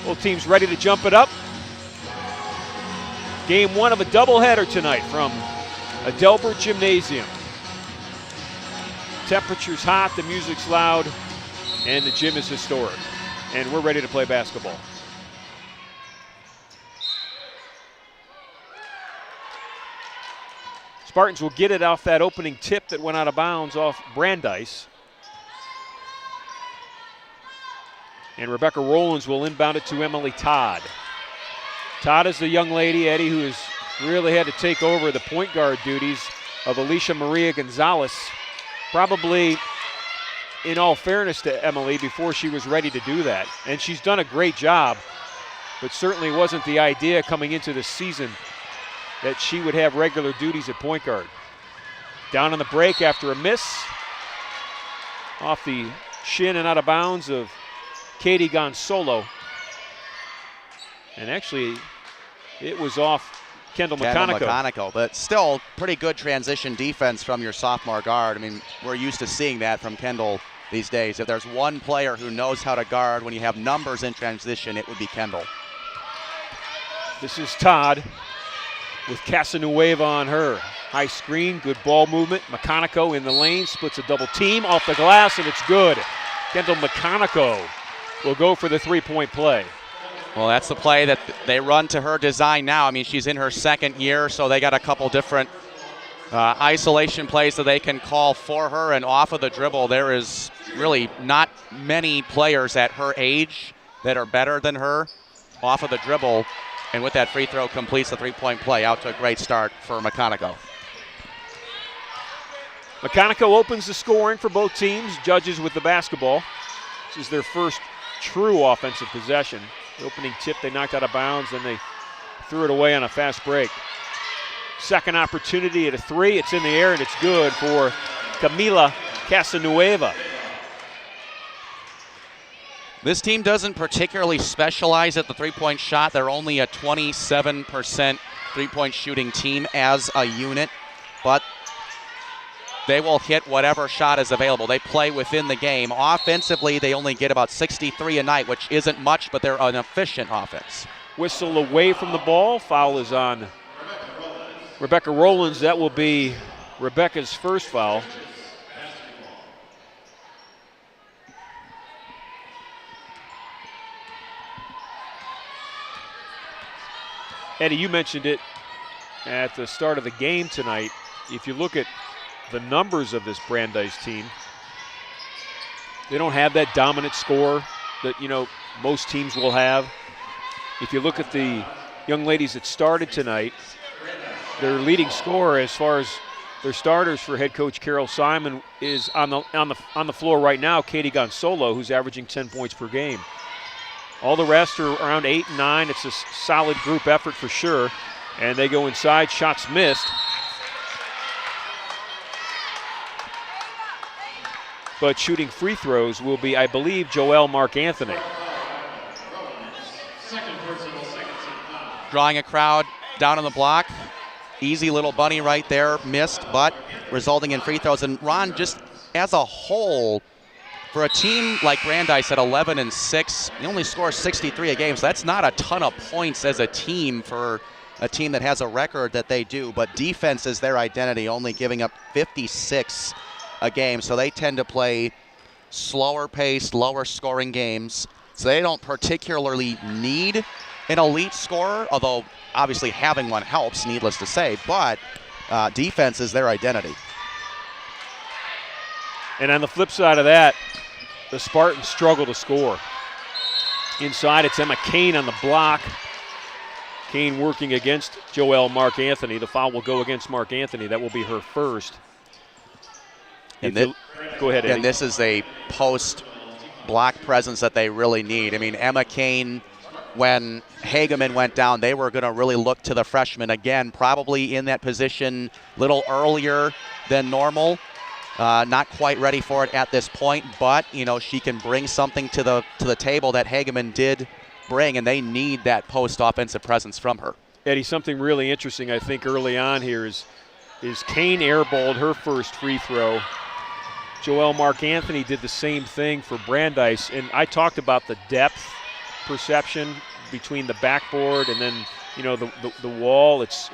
Both teams ready to jump it up. Game one of a doubleheader tonight from Adelbert Gymnasium. Temperature's hot, the music's loud, and the gym is historic. And we're ready to play basketball. Spartans will get it off that opening tip that went out of bounds off Brandeis. And Rebecca Rowlands will inbound it to Emily Todd. Todd is the young lady, Eddie, who has really had to take over the point guard duties of Alicia Maria Gonzalez, probably in all fairness to Emily, before she was ready to do that. And she's done a great job, but certainly wasn't the idea coming into the season that she would have regular duties at point guard. Down on the break after a miss, off the shin and out of bounds of Katie Gonzalo. And actually, it was off Kendall McConaughey. But still, pretty good transition defense from your sophomore guard. I mean, we're used to seeing that from Kendall these days. If there's one player who knows how to guard when you have numbers in transition, it would be Kendall. This is Todd with Casanueva on her. High screen, good ball movement. McConaughey in the lane, splits a double team off the glass, and it's good. Kendall McConaughey will go for the three-point play. Well, that's the play that they run to her design now. I mean, she's in her second year, so they got a couple different isolation plays that they can call for her, and off of the dribble, there is really not many players at her age that are better than her off of the dribble, and with that free throw completes the three-point play. Out to a great start for McConaughey. McConaughey opens the scoring for both teams, judges with the basketball. This is their first true offensive possession. The opening tip, they knocked out of bounds, then they threw it away on a fast break. Second opportunity at a three. It's in the air, and it's good for Camila Casanueva. This team doesn't particularly specialize at the three-point shot. They're only a 27% three-point shooting team as a unit, but they will hit whatever shot is available. They play within the game. Offensively, they only get about 63 a night, which isn't much, but they're an efficient offense. Whistle away from the ball. Foul is on Rebecca Rowlands. That will be Rebecca's first foul. Eddie, you mentioned it at the start of the game tonight. If you look at the numbers of this Brandeis team, they don't have that dominant score that, you know, most teams will have. If you look at the young ladies that started tonight, their leading scorer as far as their starters for head coach Carol Simon is on the floor right now, Katie Gonzalo, who's averaging 10 points per game. All the rest are around 8 and 9. It's a solid group effort for sure. And they go inside, shots missed. But shooting free throws will be, I believe, Joelle Mark Anthony. Drawing a crowd down on the block. Easy little bunny right there, missed, but resulting in free throws. And Ron, just as a whole, for a team like Brandeis at 11-6, you only score 63 a game, so that's not a ton of points as a team for a team that has a record that they do. But defense is their identity, only giving up 56 a game, so they tend to play slower paced, lower scoring games. So they don't particularly need an elite scorer, although obviously having one helps, needless to say, but defense is their identity. And on the flip side of that, the Spartans struggle to score. Inside, it's Emma Kane on the block. Kane working against Joelle Mark Anthony. The foul will go against Mark Anthony. That will be her first. And go ahead, Eddie. And this is a post block presence that they really need. I mean, Emma Kane, when Hageman went down, they were going to really look to the freshman again, probably in that position a little earlier than normal. Not quite ready for it at this point, but you know, she can bring something to the table that Hageman did bring, and they need that post offensive presence from her. Eddie, something really interesting I think early on here is Kane airballed her first free throw. Joelle Mark Anthony did the same thing for Brandeis, and I talked about the depth perception between the backboard and then, you know, the wall. It's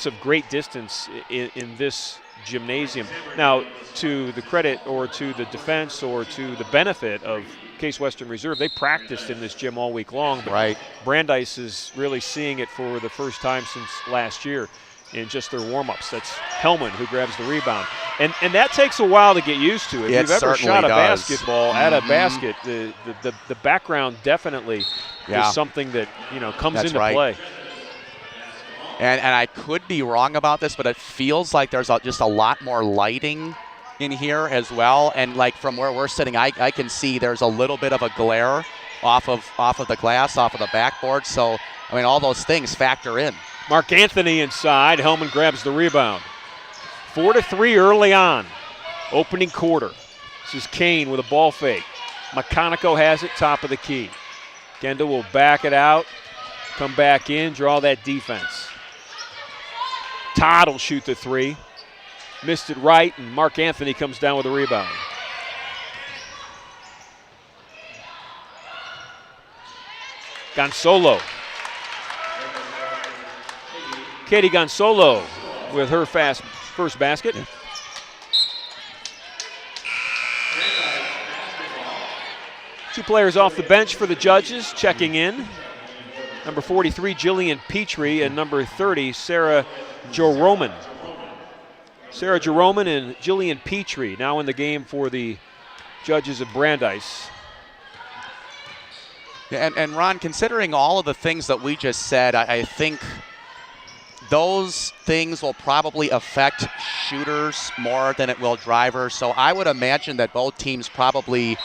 of great distance in this gymnasium. Now, to the credit or to the defense or to the benefit of Case Western Reserve, they practiced in this gym all week long. But right. Brandeis is really seeing it for the first time since last year in just their warm-ups. That's Hellman who grabs the rebound. And that takes a while to get used to. If you've ever shot a basketball at a basket, the background definitely is something that, you know, comes into play. And I could be wrong about this, but it feels like there's just a lot more lighting in here as well. And like from where we're sitting, I can see there's a little bit of a glare off of the glass, off of the backboard. So, I mean, all those things factor in. Mark Anthony inside. Hellman grabs the rebound. 4-3 early on. Opening quarter. This is Kane with a ball fake. McConico has it, top of the key. Genda will back it out, come back in, draw that defense. Todd will shoot the three. Missed it right, and Mark Anthony comes down with a rebound. Gonzalo. Katie Gonzalo with her first basket. Yeah. Two players off the bench for the judges checking in. Number 43, Jillian Petrie, and number 30, Sarah Joroman. Sarah Joroman and Jillian Petrie now in the game for the judges of Brandeis. And Ron, considering all of the things that we just said, I think those things will probably affect shooters more than it will drivers. So I would imagine that both teams probably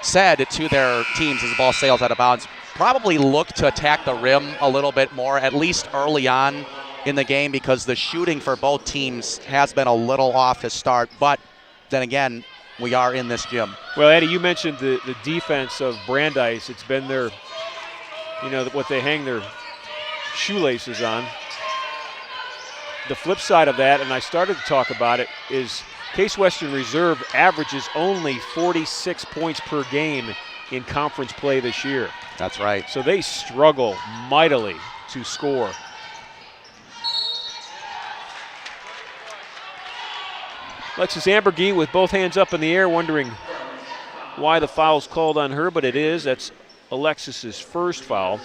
said to their teams as the ball sails out of bounds, probably look to attack the rim a little bit more, at least early on in the game, because the shooting for both teams has been a little off to start. But then again, we are in this gym. Well, Eddie, you mentioned the defense of Brandeis. It's been their, you know, what they hang their shoelaces on. The flip side of that, and I started to talk about it, is Case Western Reserve averages only 46 points per game in conference play this year. That's right. So they struggle mightily to score. Alexis Ambergeen with both hands up in the air, wondering why the foul's called on her, but it is. That's Alexis's first foul.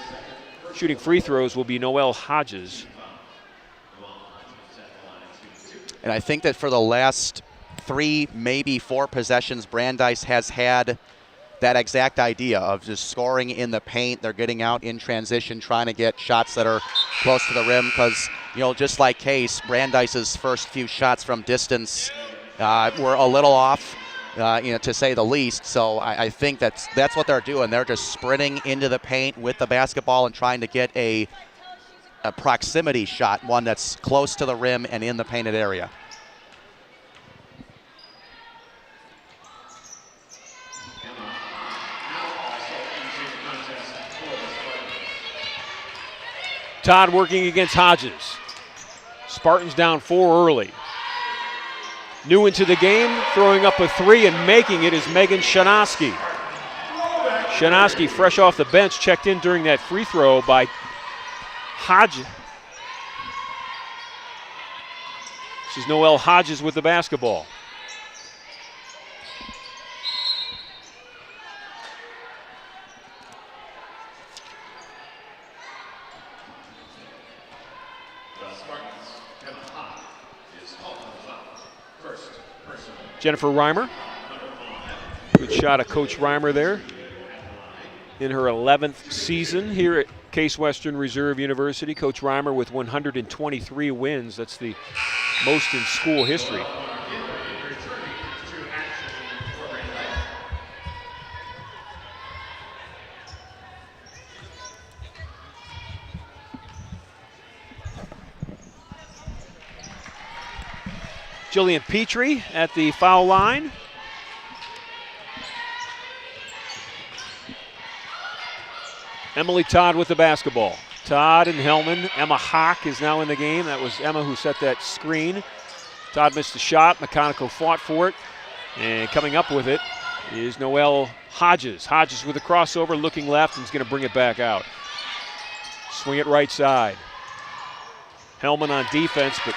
Shooting free throws will be Noelle Hodges. And I think that for the last 3, maybe 4 possessions, Brandeis has had that exact idea of just scoring in the paint. They're getting out in transition, trying to get shots that are close to the rim because, you know, just like Case, Brandeis's first few shots from distance were a little off, you know, to say the least. So I think that's what they're doing. They're just sprinting into the paint with the basketball and trying to get a proximity shot, one that's close to the rim and in the painted area. Todd working against Hodges. Spartans down 4 early. New into the game, throwing up a 3 and making it is Megan Shanoski. Shanoski, fresh off the bench, checked in during that free throw by Hodges. This is Noelle Hodges with the basketball. Jennifer Reimer. Good shot of Coach Reimer there in her 11th season here at Case Western Reserve University. Coach Reimer with 123 wins. That's the most in school history. Jillian Petrie at the foul line. Emily Todd with the basketball. Todd and Hellman. Emma Hawk is now in the game. That was Emma who set that screen. Todd missed the shot. McConico fought for it. And coming up with it is Noelle Hodges. Hodges with a crossover, looking left, and is going to bring it back out. Swing it right side. Hellman on defense, but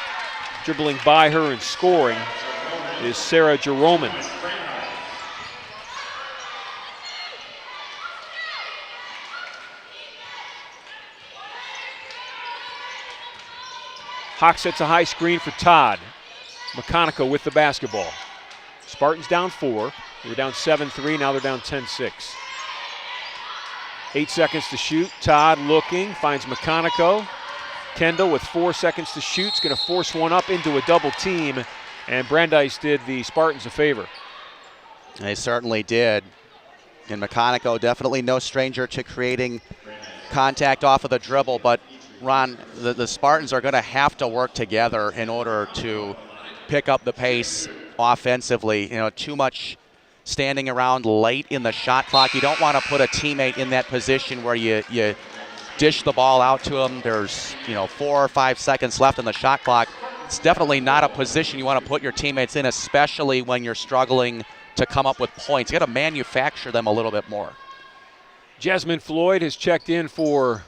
dribbling by her and scoring is Sarah Jeroman. Hawk sets a high screen for Todd. McConico with the basketball. Spartans down 4. They were down 7-3, now they're down 10-6. 8 seconds to shoot. Todd looking, finds McConico. Kendall with 4 seconds to shoot, is going to force one up into a double team, and Brandeis did the Spartans a favor. They certainly did. And McConico definitely no stranger to creating contact off of the dribble, but Ron, the Spartans are going to have to work together in order to pick up the pace offensively. You know, too much standing around late in the shot clock. You don't want to put a teammate in that position where you dish the ball out to them. There's 4 or 5 seconds left in the shot clock. It's definitely not a position you want to put your teammates in, especially when you're struggling to come up with points. You got to manufacture them a little bit more. Jasmine Floyd has checked in for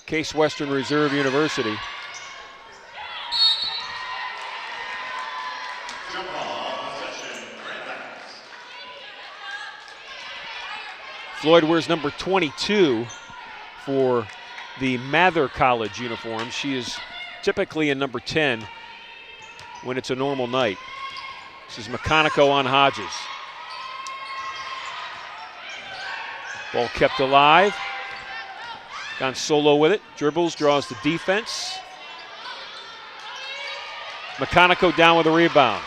Case Western Reserve University. Floyd wears number 22 for the Mather College uniform. She is typically in number 10 when it's a normal night. This is McConico on Hodges. Ball kept alive. Gone solo with it. Dribbles, draws the defense. McConico down with a rebound.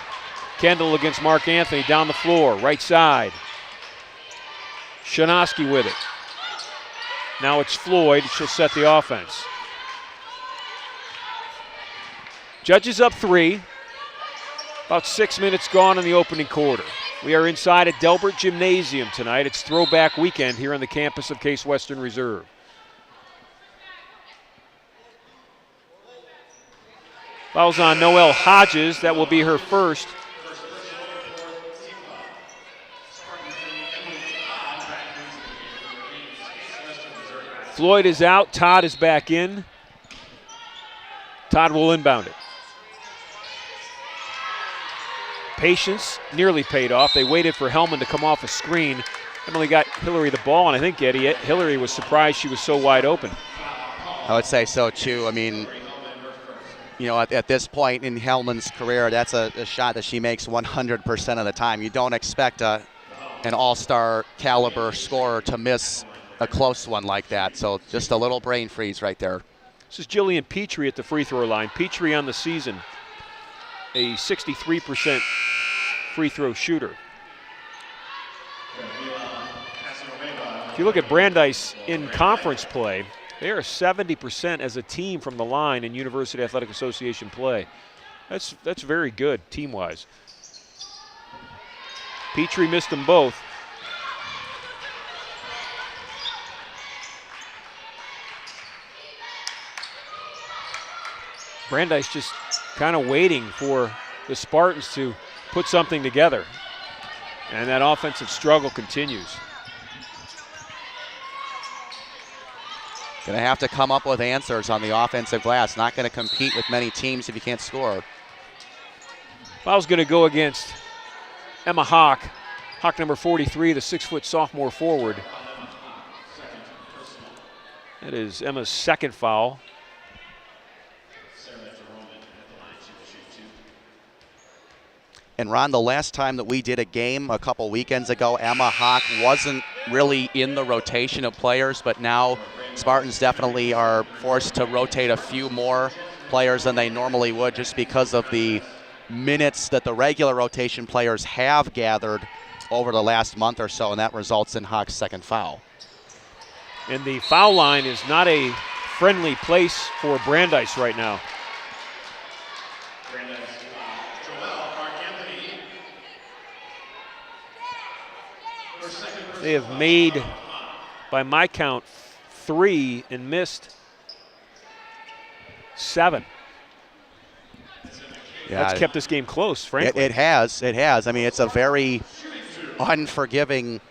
Kendall against Mark Anthony down the floor, right side. Shanoski with it. Now it's Floyd. She'll set the offense. Judges up 3. About 6 minutes gone in the opening quarter. We are inside at Delbert Gymnasium tonight. It's throwback weekend here on the campus of Case Western Reserve. Fouls on Noelle Hodges. That will be her first. Floyd is out. Todd is back in. Todd will inbound it. Patience nearly paid off. They waited for Hellman to come off a screen. Emily got Hillary the ball, and I think, Eddie, Hillary was surprised she was so wide open. I would say so, too. I mean, at this point in Hellman's career, that's a shot that she makes 100% of the time. You don't expect an all-star caliber scorer to miss a close one like that. So just a little brain freeze right there. This is Jillian Petrie at the free throw line. Petrie on the season, a 63% free throw shooter. If you look at Brandeis in conference play, they are 70% as a team from the line in University Athletic Association play. That's very good team-wise. Petrie missed them both. Brandeis just kind of waiting for the Spartans to put something together. And that offensive struggle continues. Going to have to come up with answers on the offensive glass. Not going to compete with many teams if you can't score. Foul's going to go against Emma Hawk. Hawk number 43, the 6-foot sophomore forward. That is Emma's second foul. And Ron, the last time that we did a game a couple weekends ago, Emma Hawk wasn't really in the rotation of players, but now Spartans definitely are forced to rotate a few more players than they normally would just because of the minutes that the regular rotation players have gathered over the last month or so, and that results in Hawk's second foul. And the foul line is not a friendly place for Brandeis right now. They have made, by my count, 3 and missed 7. Yeah, that's kept this game close, frankly. It has. I mean, it's a very unforgiving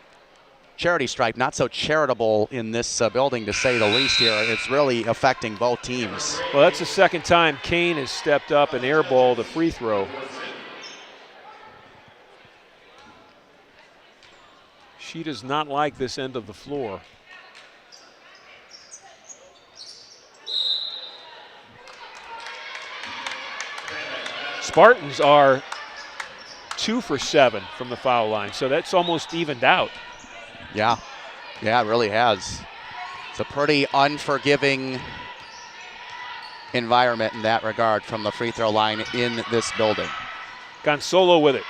charity stripe, not so charitable in this building, to say the least here. It's really affecting both teams. Well, that's the second time Kane has stepped up and airballed a free throw. She does not like this end of the floor. Spartans are 2 for 7 from the foul line, so that's almost evened out. Yeah, it really has. It's a pretty unforgiving environment in that regard from the free throw line in this building. Gonzalo with it.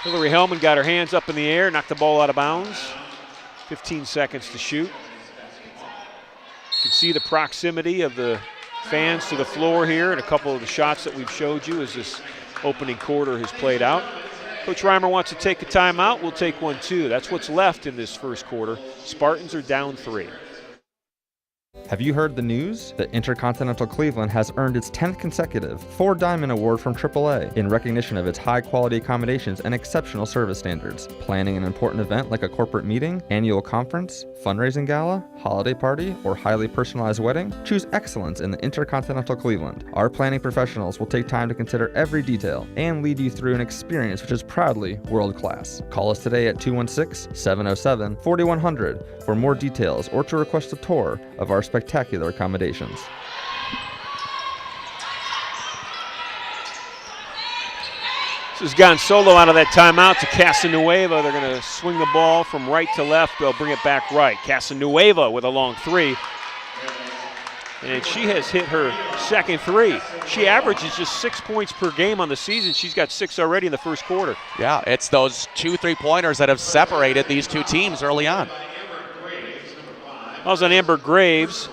Hillary Hellman got her hands up in the air, knocked the ball out of bounds. 15 seconds to shoot. You can see the proximity of the fans to the floor here and a couple of the shots that we've showed you as this opening quarter has played out. Coach Reimer wants to take a timeout. We'll take one too. That's what's left in this first quarter. Spartans are down 3. Have you heard the news? The Intercontinental Cleveland has earned its 10th consecutive 4 Diamond Award from AAA in recognition of its high-quality accommodations and exceptional service standards. Planning an important event like a corporate meeting, annual conference, fundraising gala, holiday party, or highly personalized wedding? Choose excellence in the Intercontinental Cleveland. Our planning professionals will take time to consider every detail and lead you through an experience which is proudly world-class. Call us today at 216-707-4100 for more details or to request a tour of our spectacular accommodations. This is Gonzalo out of that timeout to Casanueva. They're going to swing the ball from right to left. They'll bring it back right. Casanueva with a long 3. And she has hit her second 3. She averages just 6 points per game on the season. She's got 6 already in the first quarter. Yeah, it's those 2 3-pointers that have separated these two teams early on. I was on Amber Graves.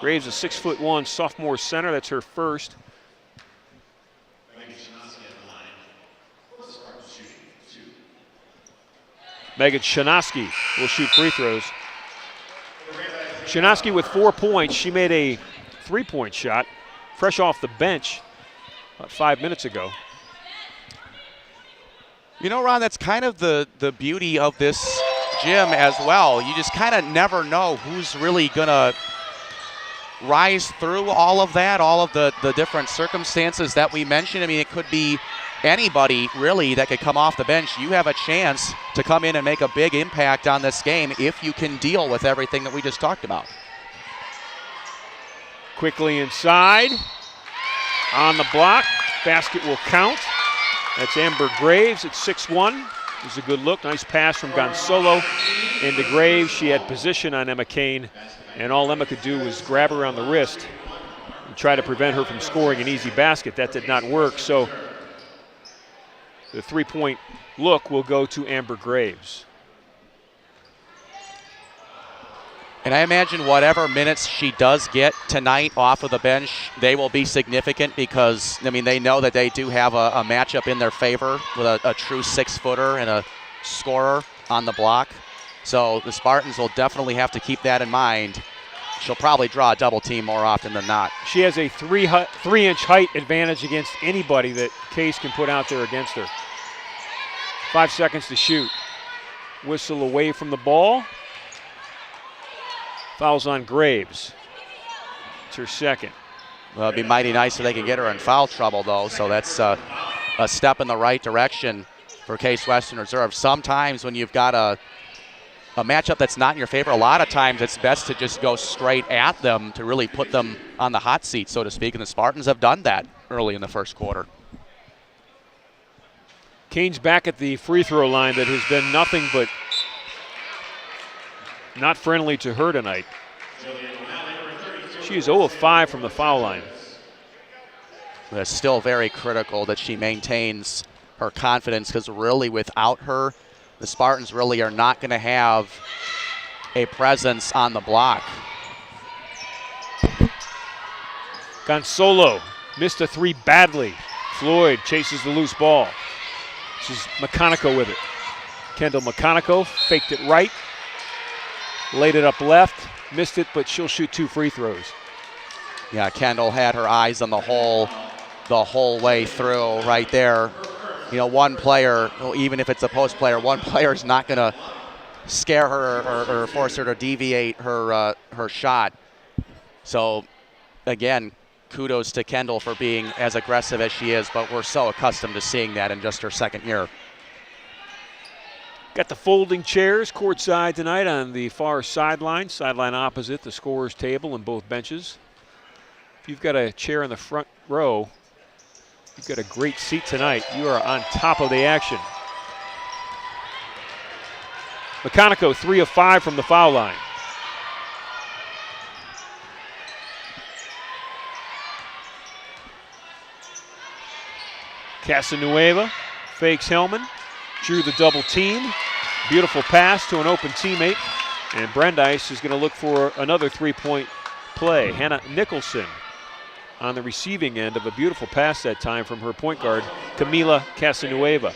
Graves is 6'1", sophomore center. That's her first. Megan Shanoski will shoot free throws. Shanoski with 4 points. She made a 3-point shot, fresh off the bench about 5 minutes ago. You know, Ron, that's kind of the beauty of this gym as well. You just kind of never know who's really going to rise through all of that, all of the different circumstances that we mentioned. I mean, it could be anybody really that could come off the bench. You have a chance to come in and make a big impact on this game if you can deal with everything that we just talked about. Quickly inside, on the block, basket will count. That's Amber Graves at 6'1". It was a good look, nice pass from Gonzalo into Graves. She had position on Emma Kane, and all Emma could do was grab her on the wrist and try to prevent her from scoring an easy basket. That did not work, so the 3-point look will go to Amber Graves. And I imagine whatever minutes she does get tonight off of the bench, they will be significant because, I mean, they know that they do have a matchup in their favor with a true 6-footer and a scorer on the block. So the Spartans will definitely have to keep that in mind. She'll probably draw a double team more often than not. She has a 3-inch height advantage against anybody that Case can put out there against her. 5 seconds to shoot. Whistle away from the ball. Fouls on Graves. It's her second. Well, it'd be mighty nice if they could get her in foul trouble, though, so that's a step in the right direction for Case Western Reserve. Sometimes when you've got a matchup that's not in your favor, a lot of times it's best to just go straight at them to really put them on the hot seat, so to speak, and the Spartans have done that early in the first quarter. Kane's back at the free throw line that has been nothing but not friendly to her tonight. She is 0 of 5 from the foul line. It's still very critical that she maintains her confidence because really without her, the Spartans really are not going to have a presence on the block. Gonzalo missed a 3 badly. Floyd chases the loose ball. This is Meconico with it. Kendall Meconico faked it right. Laid it up left, missed it, but she'll shoot 2 free throws. Yeah, Kendall had her eyes on the whole way through right there. You know, one player, even if it's a post player, one player is not going to scare her or force her to deviate her shot. So, again, kudos to Kendall for being as aggressive as she is, but we're so accustomed to seeing that in just her second year. Got the folding chairs courtside tonight on the far sideline opposite the scorer's table and both benches. If you've got a chair in the front row, you've got a great seat tonight. You are on top of the action. McConaughey 3 of 5 from the foul line. Casanueva fakes Hellman, drew the double team. Beautiful pass to an open teammate. And Brandeis is going to look for another three-point play. Hannah Nicholson on the receiving end of a beautiful pass that time from her point guard, Camila Casanueva.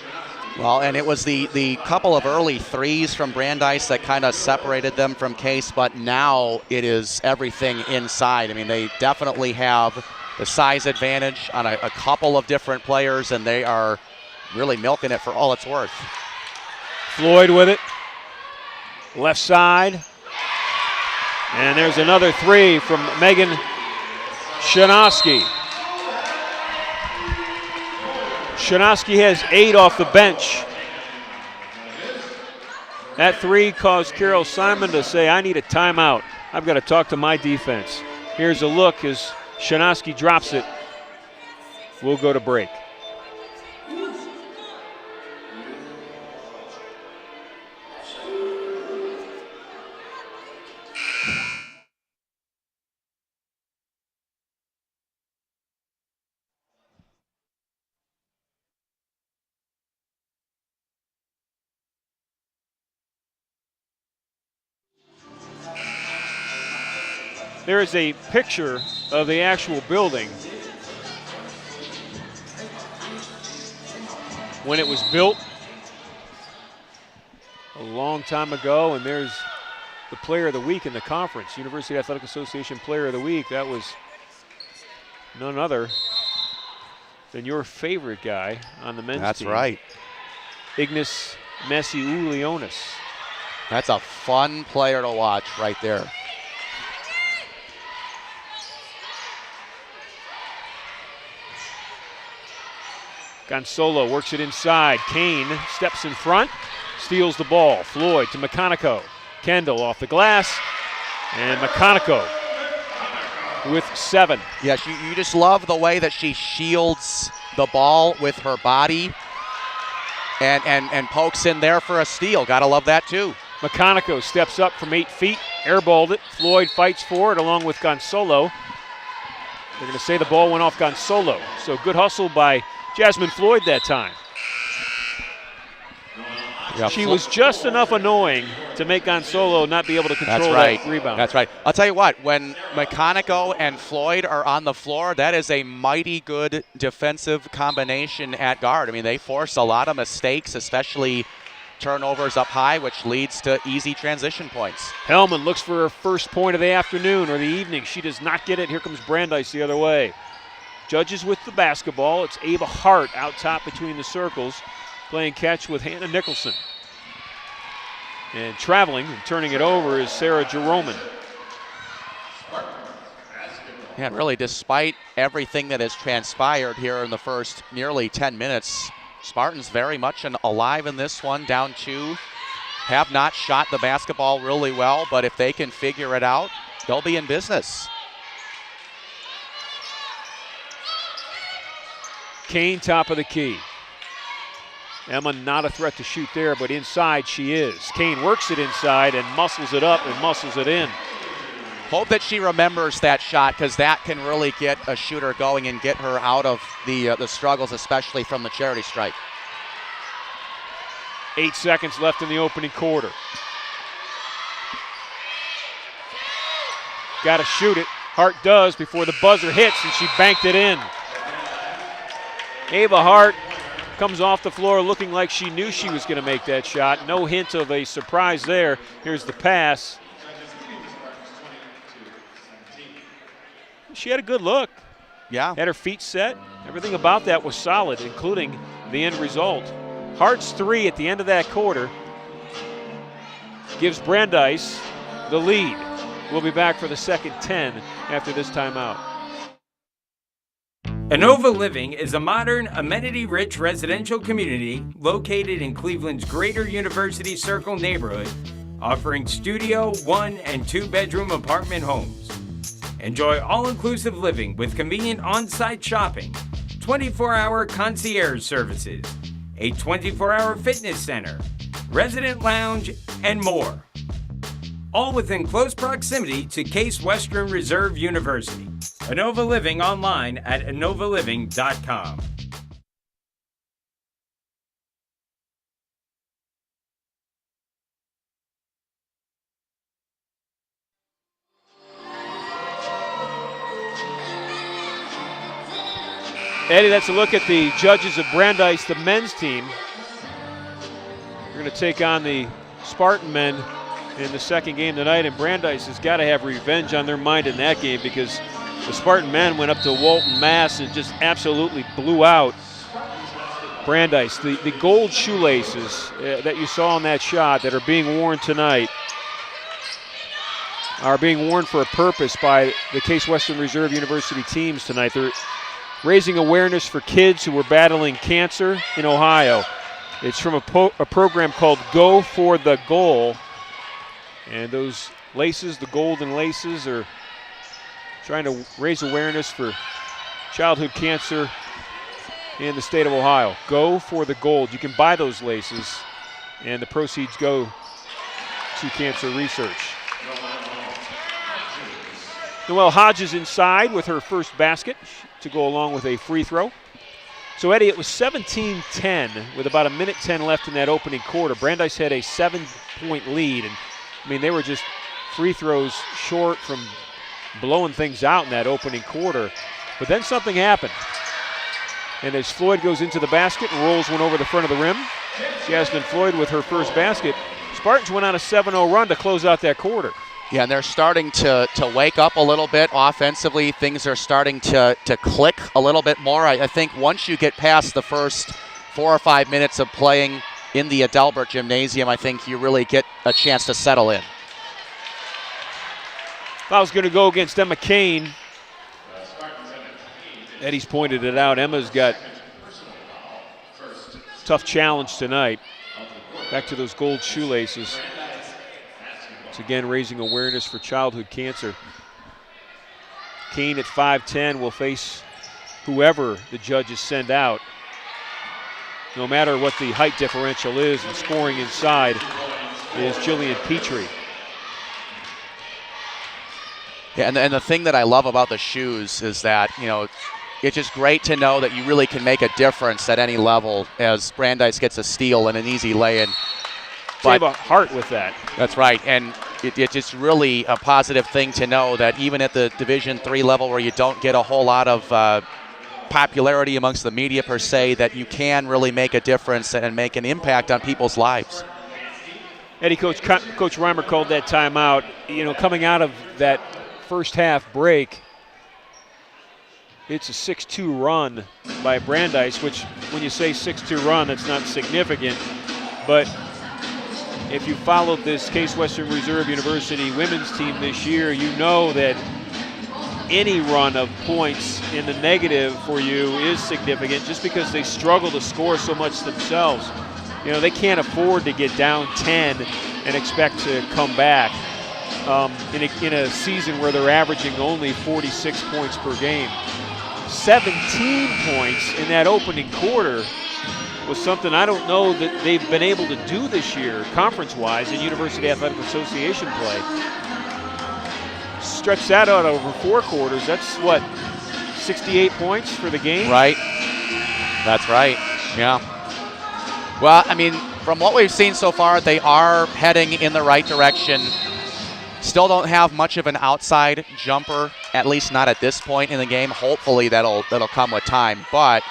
Well, and it was the couple of early threes from Brandeis that kind of separated them from Case, but now it is everything inside. I mean, they definitely have the size advantage on a couple of different players, and they are really milking it for all it's worth. Floyd with it. Left side. And there's another three from Megan Shanoski. Shanoski has 8 off the bench. That three caused Carol Simon to say, I need a timeout. I've got to talk to my defense. Here's a look as Shanoski drops it. We'll go to break. There is a picture of the actual building when it was built a long time ago, and there's the Player of the Week in the conference, University Athletic Association Player of the Week. That was none other than your favorite guy on the men's team. That's right. Ignas Masiulionis. That's a fun player to watch right there. Gonzalo works it inside. Kane steps in front, steals the ball. Floyd to McConaughey. Kendall off the glass, and McConaughey with 7. Yeah, you just love the way that she shields the ball with her body and pokes in there for a steal. Gotta love that too. McConaughey steps up from 8 feet, airballed it. Floyd fights for it along with Gonzalo. They're going to say the ball went off Gonzalo. So good hustle by Jasmine Floyd that time. Yeah, she was just enough annoying to make Gonzalo not be able to control that rebound. That's right. I'll tell you what, when McConaughey and Floyd are on the floor, that is a mighty good defensive combination at guard. I mean, they force a lot of mistakes, especially turnovers up high, which leads to easy transition points. Hellman looks for her first point of the afternoon or the evening. She does not get it. Here comes Brandeis the other way. Judges with the basketball. It's Ava Hart out top between the circles, playing catch with Hannah Nicholson. And traveling and turning it over is Sarah Jeroman. Yeah, really, despite everything that has transpired here in the first nearly 10 minutes, Spartans very much alive in this one, down 2. Have not shot the basketball really well, but if they can figure it out, they'll be in business. Kane, top of the key. Emma not a threat to shoot there, but inside she is. Kane works it inside and muscles it up and muscles it in. Hope that she remembers that shot, because that can really get a shooter going and get her out of the struggles, especially from the charity stripe. 8 seconds left in the opening quarter. Got to shoot it. Hart does before the buzzer hits, and she banked it in. Ava Hart comes off the floor looking like she knew she was going to make that shot. No hint of a surprise there. Here's the pass. She had a good look. Yeah. Had her feet set. Everything about that was solid, including the end result. Hart's 3 at the end of that quarter gives Brandeis the lead. We'll be back for the second 10 after this timeout. Inova Living is a modern, amenity-rich residential community located in Cleveland's Greater University Circle neighborhood, offering studio, 1- and 2-bedroom apartment homes. Enjoy all-inclusive living with convenient on-site shopping, 24-hour concierge services, a 24-hour fitness center, resident lounge, and more. All within close proximity to Case Western Reserve University. Inova Living online at inovaliving.com. Eddie, that's a look at the judges of Brandeis, the men's team. We're going to take on the Spartan men in the second game tonight, and Brandeis has got to have revenge on their mind in that game because the Spartan men went up to Walton, Mass, and just absolutely blew out Brandeis. The gold shoelaces that you saw in that shot that are being worn tonight are being worn for a purpose by the Case Western Reserve University teams tonight. They're raising awareness for kids who are battling cancer in Ohio. It's from a program called Go for the Goal. And those laces, the golden laces, are trying to raise awareness for childhood cancer in the state of Ohio. Go for the Gold. You can buy those laces, and the proceeds go to cancer research. Noelle Hodges inside with her first basket to go along with a free throw. So, Eddie, it was 17-10 with about 1:10 left in that opening quarter. Brandeis had a 7-point lead, and I mean, they were just free throws short from blowing things out in that opening quarter. But then something happened. And as Floyd goes into the basket and rolls one over the front of the rim, Jasmine Floyd with her first basket, Spartans went on a 7-0 run to close out that quarter. Yeah, and they're starting to wake up a little bit offensively. Things are starting to click a little bit more. I think once you get past the first 4 or 5 minutes of playing in the Adelbert Gymnasium, I think you really get a chance to settle in. Foul's going to go against Emma Kane. Eddie's pointed it out. Emma's got tough challenge tonight. Back to those gold shoelaces. It's again raising awareness for childhood cancer. Kane at 5'10" will face whoever the judges send out. No matter what the height differential is, and scoring inside is Jillian Petrie. Yeah, and the thing that I love about the shoes is that, you know, it's just great to know that you really can make a difference at any level as Brandeis gets a steal and an easy lay-in. They have a heart with that. That's right, and it's just really a positive thing to know that even at the Division III level where you don't get a whole lot of popularity amongst the media per se, that you can really make a difference and make an impact on people's lives. Eddie, Coach Reimer called that timeout. You know, coming out of that first half break, it's a 6-2 run by Brandeis, which when you say 6-2 run, that's not significant. But if you followed this Case Western Reserve University women's team this year, you know that any run of points in the negative for you is significant just because they struggle to score so much themselves. You know, they can't afford to get down 10 and expect to come back in a season where they're averaging only 46 points per game. 17 points in that opening quarter was something I don't know that they've been able to do this year, conference-wise, in University Athletic Association play. Stretch that out over 4 quarters. That's, what, 68 points for the game? Right. That's right. Yeah. Well, I mean, from what we've seen so far, they are heading in the right direction. Still don't have much of an outside jumper, at least not at this point in the game. Hopefully that'll come with time. But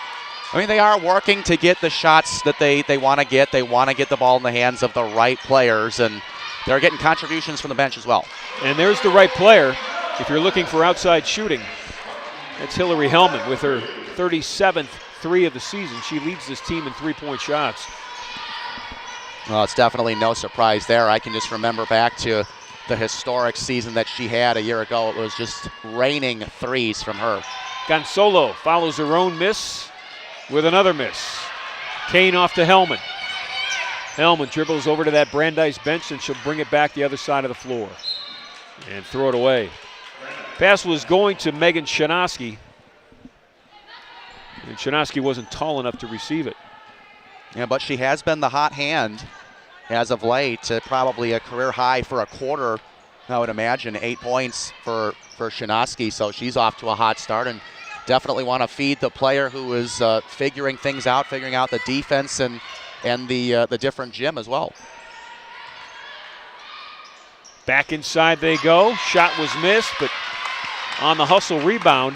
I mean, they are working to get the shots that they want to get. They want to get the ball in the hands of the right players, and they're getting contributions from the bench as well. And there's the right player if you're looking for outside shooting. That's Hillary Hellman with her 37th 3 of the season. She leads this team in 3-point shots. Well, it's definitely no surprise there. I can just remember back to the historic season that she had a year ago. It was just raining threes from her. Gonzalo follows her own miss with another miss. Kane off to Hellman. Hellman dribbles over to that Brandeis bench, and she'll bring it back the other side of the floor and throw it away. Pass was going to Megan Shanoski, and Shanoski wasn't tall enough to receive it. Yeah, but she has been the hot hand as of late. Probably a career high for a quarter, I would imagine. 8 points for Shanoski, so she's off to a hot start, and definitely want to feed the player who is figuring things out, figuring out the defense and the different gym as well. Back inside they go. Shot was missed, but on the hustle rebound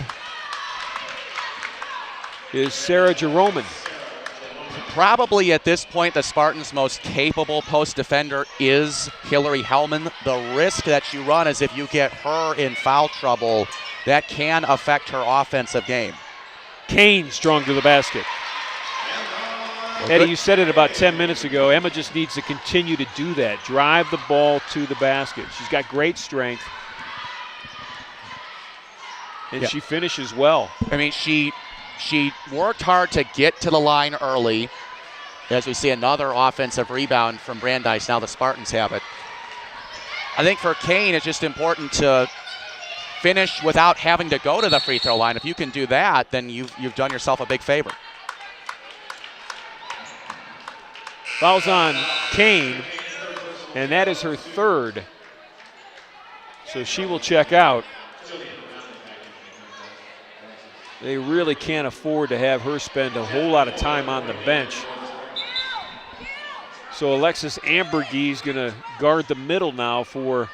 is Sarah Jeroman. Probably at this point, the Spartans' most capable post defender is Hillary Hellman. The risk that you run is if you get her in foul trouble, that can affect her offensive game. Kane strong to the basket. Well, Eddie, you said it about 10 minutes ago. Emma just needs to continue to do that. Drive the ball to the basket. She's got great strength. And she finishes well. I mean, she worked hard to get to the line early. As we see another offensive rebound from Brandeis. Now the Spartans have it. I think for Kane, it's just important to finish without having to go to the free throw line. If you can do that, then you've done yourself a big favor. Fouls on Kane, and that is her third. So she will check out. They really can't afford to have her spend a whole lot of time on the bench. So Alexis Ambergy is going to guard the middle now for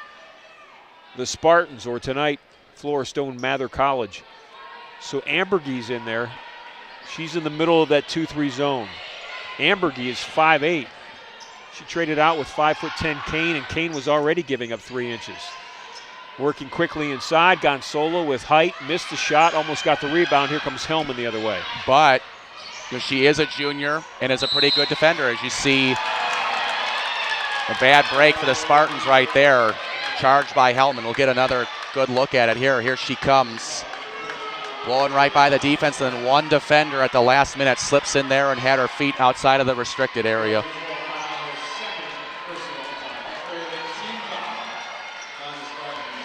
the Spartans, or tonight, Flora Stone Mather College. So Ambergy's in there. She's in the middle of that 2-3 zone. Ambergy is 5'8". She traded out with 5'10" Kane, and Kane was already giving up 3 inches. Working quickly inside, Gonzalo with height, missed the shot, almost got the rebound. Here comes Hellman the other way. But she is a junior and is a pretty good defender, as you see. A bad break for the Spartans right there. Charged by Hellman. We'll get another good look at it here. Here she comes. Blowing right by the defense, and then one defender at the last minute slips in there and had her feet outside of the restricted area.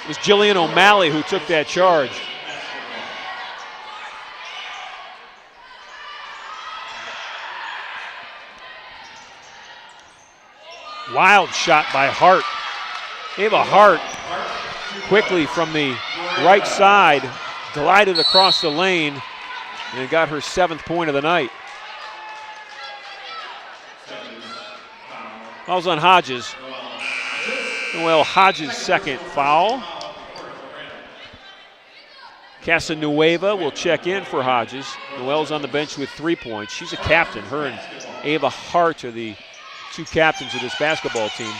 It was Jillian O'Malley who took that charge. Wild shot by Hart. Ava Hart quickly from the right side glided across the lane and got her 7th point of the night. Fouls on Hodges. Noelle Hodges' second foul. Casanueva will check in for Hodges. Noelle's on the bench with 3 points. She's a captain. Her and Ava Hart are the 2 captains of this basketball team.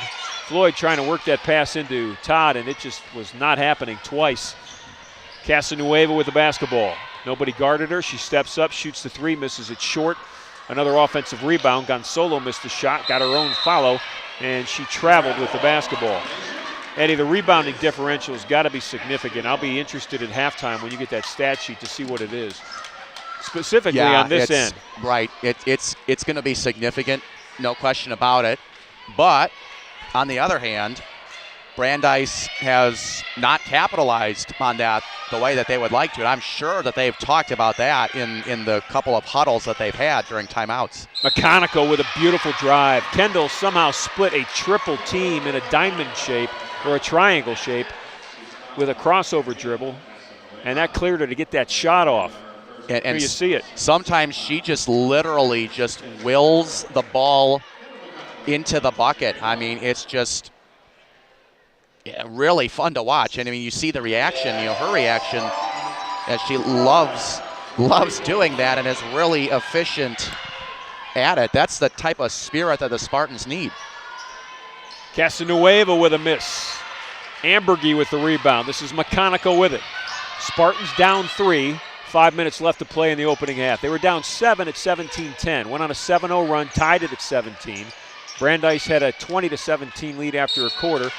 Floyd trying to work that pass into Todd, and it just was not happening twice. Casanueva with the basketball. Nobody guarded her. She steps up, shoots the 3, misses it short. Another offensive rebound. Gonzalo missed the shot, got her own follow, and she traveled with the basketball. Eddie, the rebounding differential has got to be significant. I'll be interested at halftime when you get that stat sheet to see what it is. Specifically on this end. Right. It's going to be significant, no question about it. But on the other hand, Brandeis has not capitalized on that the way that they would like to. And I'm sure that they've talked about that in the couple of huddles that they've had during timeouts. McConical with a beautiful drive. Kendall somehow split a triple team in a diamond shape or a triangle shape with a crossover dribble, and that cleared her to get that shot off. And here you see it. Sometimes she just literally just wills the ball into the bucket. I mean, it's just really fun to watch. And I mean, you see the reaction, her reaction, as she loves doing that and is really efficient at it. That's the type of spirit that the Spartans need. Casanueva with a miss. Ambergy with the rebound. This is McConical with it. Spartans down 3. 5 minutes left to play in the opening half. They were down 7 at 17-10. Went on a 7-0 run, tied it at 17. Brandeis had a 20-17 lead after a quarter.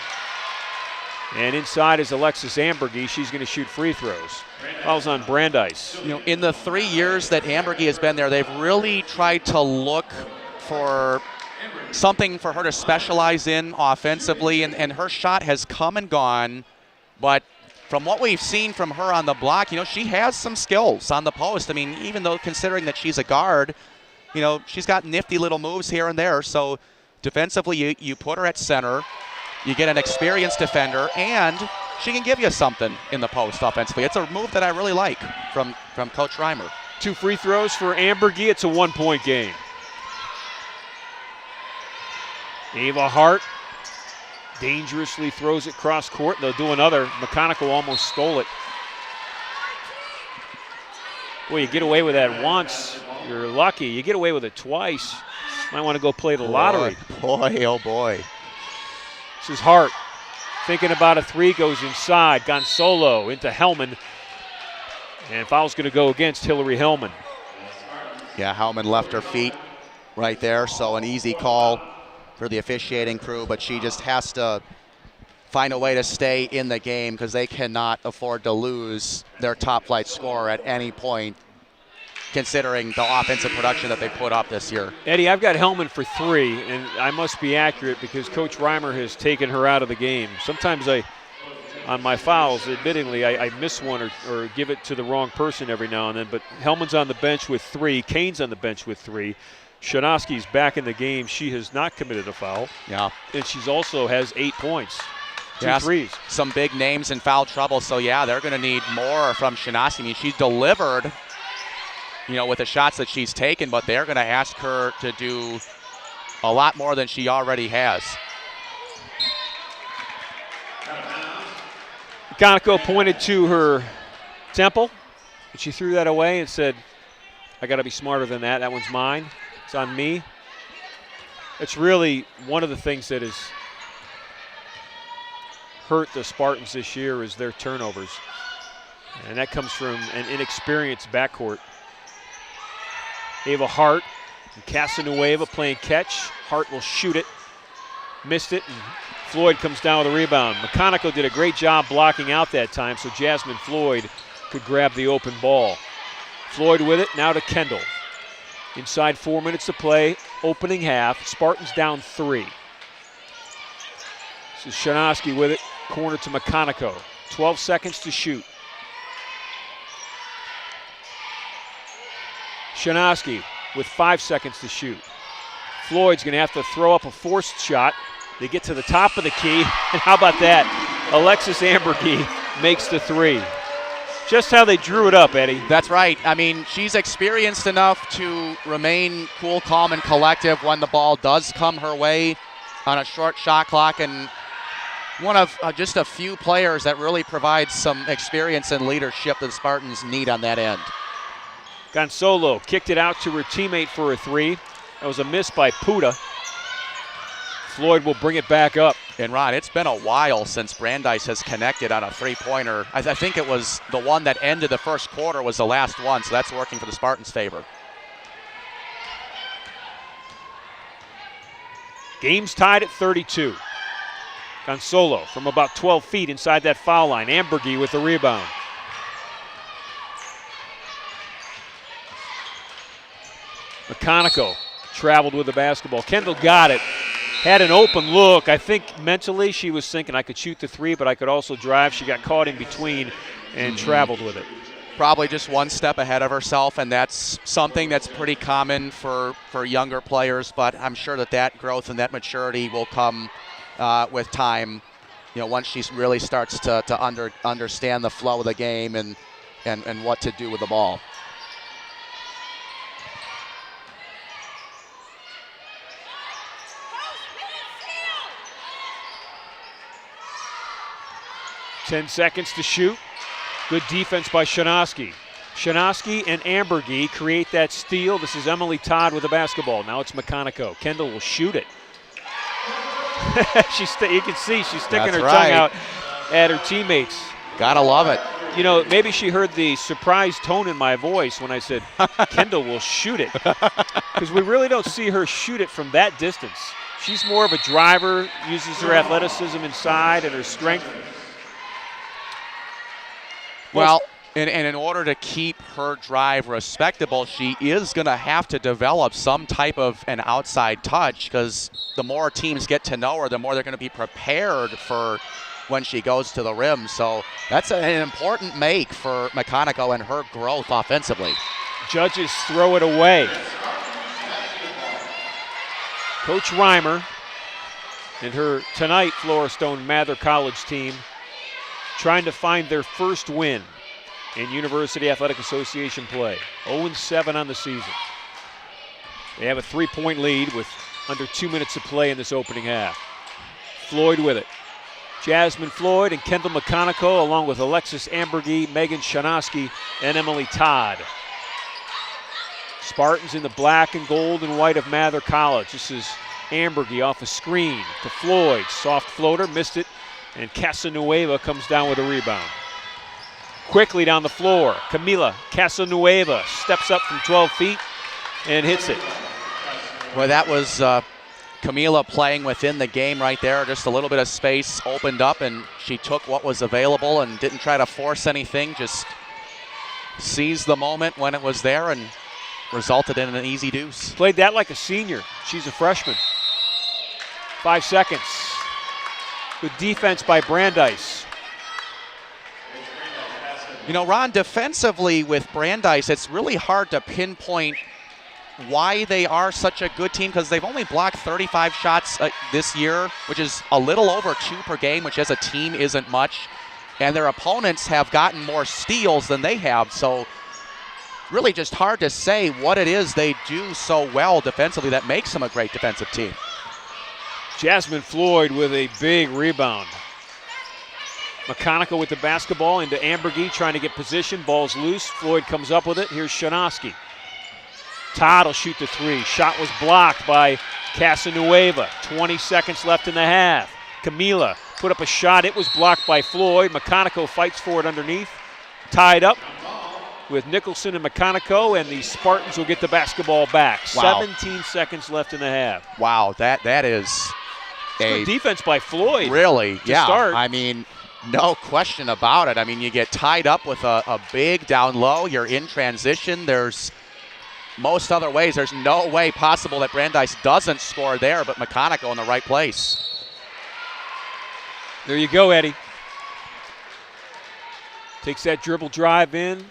And inside is Alexis Ambergy. She's going to shoot free throws. Fouls on Brandeis. You know, in the 3 years that Ambergy has been there, they've really tried to look for something for her to specialize in offensively, and her shot has come and gone. But from what we've seen from her on the block, you know, she has some skills on the post. I mean, even though considering that she's a guard, you know, she's got nifty little moves here and there. So defensively, you put her at center. You get an experienced defender, and she can give you something in the post offensively. It's a move that I really like from Coach Reimer. 2 free throws for Ambergy. It's a 1-point game. Ava Hart dangerously throws it cross court. They'll do another. McConaughey almost stole it. Boy, you get away with that once, you're lucky. You get away with it twice, might want to go play the lottery. Boy, oh boy. This is Hart. Thinking about a 3, goes inside. Gonzalo into Hellman. And foul's going to go against Hillary Hellman. Yeah, Hellman left her feet right there, so an easy call for the officiating crew, but she just has to find a way to stay in the game because they cannot afford to lose their top flight scorer at any point, considering the offensive production that they put up this year. Eddie, I've got Hellman for 3, and I must be accurate because Coach Reimer has taken her out of the game. Sometimes on my fouls, admittingly, I miss one or give it to the wrong person every now and then, but Hellman's on the bench with 3. Kane's on the bench with 3. Shanoski's back in the game. She has not committed a foul. Yeah. And she's also has 8 points. 2 yeah, threes. Some big names in foul trouble, so yeah, they're going to need more from Shanoski. I mean, she's delivered, you know, with the shots that she's taken, but they're going to ask her to do a lot more than she already has. Conoco pointed to her temple, and she threw that away and said, I got to be smarter than that. That one's mine. It's on me. It's really one of the things that has hurt the Spartans this year is their turnovers. And that comes from an inexperienced backcourt. Ava Hart and Casanueva playing catch. Hart will shoot it. Missed it, and Floyd comes down with a rebound. McConaughey did a great job blocking out that time so Jasmine Floyd could grab the open ball. Floyd with it, now to Kendall. Inside 4 minutes to play, opening half. Spartans down 3. This is Shanoski with it, corner to McConaughey. 12 seconds to shoot. Shanoski with 5 seconds to shoot. Floyd's going to have to throw up a forced shot. They get to the top of the key, and how about that? Alexis Ambergy makes the 3. Just how they drew it up, Eddie. That's right. I mean, she's experienced enough to remain cool, calm, and collective when the ball does come her way on a short shot clock, and one of just a few players that really provides some experience and leadership that the Spartans need on that end. Gonzalo kicked it out to her teammate for a 3. That was a miss by Puda. Floyd will bring it back up. And Ron, it's been a while since Brandeis has connected on a 3-pointer. I think it was the one that ended the first quarter was the last one, so that's working for the Spartans' favor. Game's tied at 32. Gonzalo from about 12 feet inside that foul line. Ambergy with the rebound. McConaughey traveled with the basketball. Kendall got it. Had an open look. I think mentally she was thinking I could shoot the 3, but I could also drive. She got caught in between and traveled with it. Probably just one step ahead of herself, and that's something that's pretty common for younger players, but I'm sure that growth and that maturity will come with time, you know, once she really starts to understand the flow of the game and what to do with the ball. Ten seconds to shoot. Good defense by Shanoski. Shanoski and Ambergy create that steal. This is Emily Todd with the basketball. Now it's McConaughey. Kendall will shoot it. You can see she's sticking her tongue out at her teammates. Gotta love it. You know, maybe she heard the surprised tone in my voice when I said Kendall will shoot it. Because we really don't see her shoot it from that distance. She's more of a driver, uses her athleticism inside and her strength. Well, and in order to keep her drive respectable, she is going to have to develop some type of an outside touch, because the more teams get to know her, the more they're going to be prepared for when she goes to the rim. So that's an important make for McConaughey and her growth offensively. Judges throw it away. Coach Reimer and her tonight Floristone Mather College team trying to find their first win in University Athletic Association play. 0-7 on the season. They have a 3-point lead with under 2 minutes of play in this opening half. Floyd with it. Jasmine Floyd and Kendall McConaughey, along with Alexis Ambergy, Megan Shanoski, and Emily Todd. Spartans in the black and gold and white of Mather College. This is Ambergy off a screen to Floyd. Soft floater, missed it, and Casanueva comes down with a rebound. Quickly down the floor, Camila Casanueva steps up from 12 feet and hits it. Well, that was Camila playing within the game right there. Just a little bit of space opened up, and she took what was available and didn't try to force anything, just seized the moment when it was there and resulted in an easy deuce. Played that like a senior. She's a freshman. 5 seconds. Good defense by Brandeis. You know, Ron, defensively with Brandeis, it's really hard to pinpoint why they are such a good team, because they've only blocked 35 shots this year, which is a little over 2 per game, which as a team isn't much. And their opponents have gotten more steals than they have. So really just hard to say what it is they do so well defensively that makes them a great defensive team. Jasmine Floyd with a big rebound. McConaughey with the basketball into Ambergy, trying to get position. Ball's loose. Floyd comes up with it. Here's Shanoski. Todd will shoot the 3. Shot was blocked by Casanueva. 20 seconds left in the half. Camila put up a shot. It was blocked by Floyd. McConaughey fights for it underneath. Tied up with Nicholson and McConaughey, and the Spartans will get the basketball back. Wow. 17 seconds left in the half. Wow, that is Good defense by Floyd. Really, yeah. Start. I mean, no question about it. I mean, you get tied up with a big down low. You're in transition. There's most other ways. There's no way possible that Brandeis doesn't score there, but McConaughey in the right place. There you go, Eddie. Takes that dribble drive in.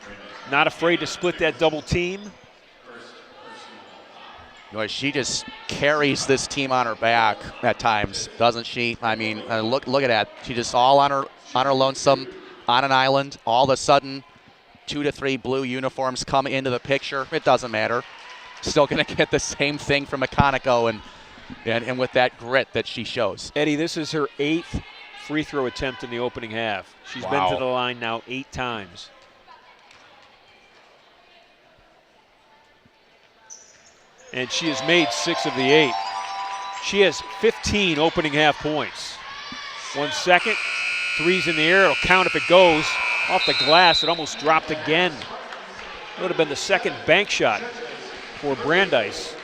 Not afraid to split that double team. Boy, she just carries this team on her back at times, doesn't she? I mean, look at that. She just all on her lonesome, on an island. All of a sudden, 2 to 3 blue uniforms come into the picture. It doesn't matter. Still going to get the same thing from McConaughey and with that grit that she shows. Eddie, this is her 8th free throw attempt in the opening half. She's been to the line now 8 times. And she has made 6 of the 8. She has 15 opening half points. 1 second, 3's in the air. It'll count if it goes. Off the glass, it almost dropped again. It would have been the second bank shot for Brandeis.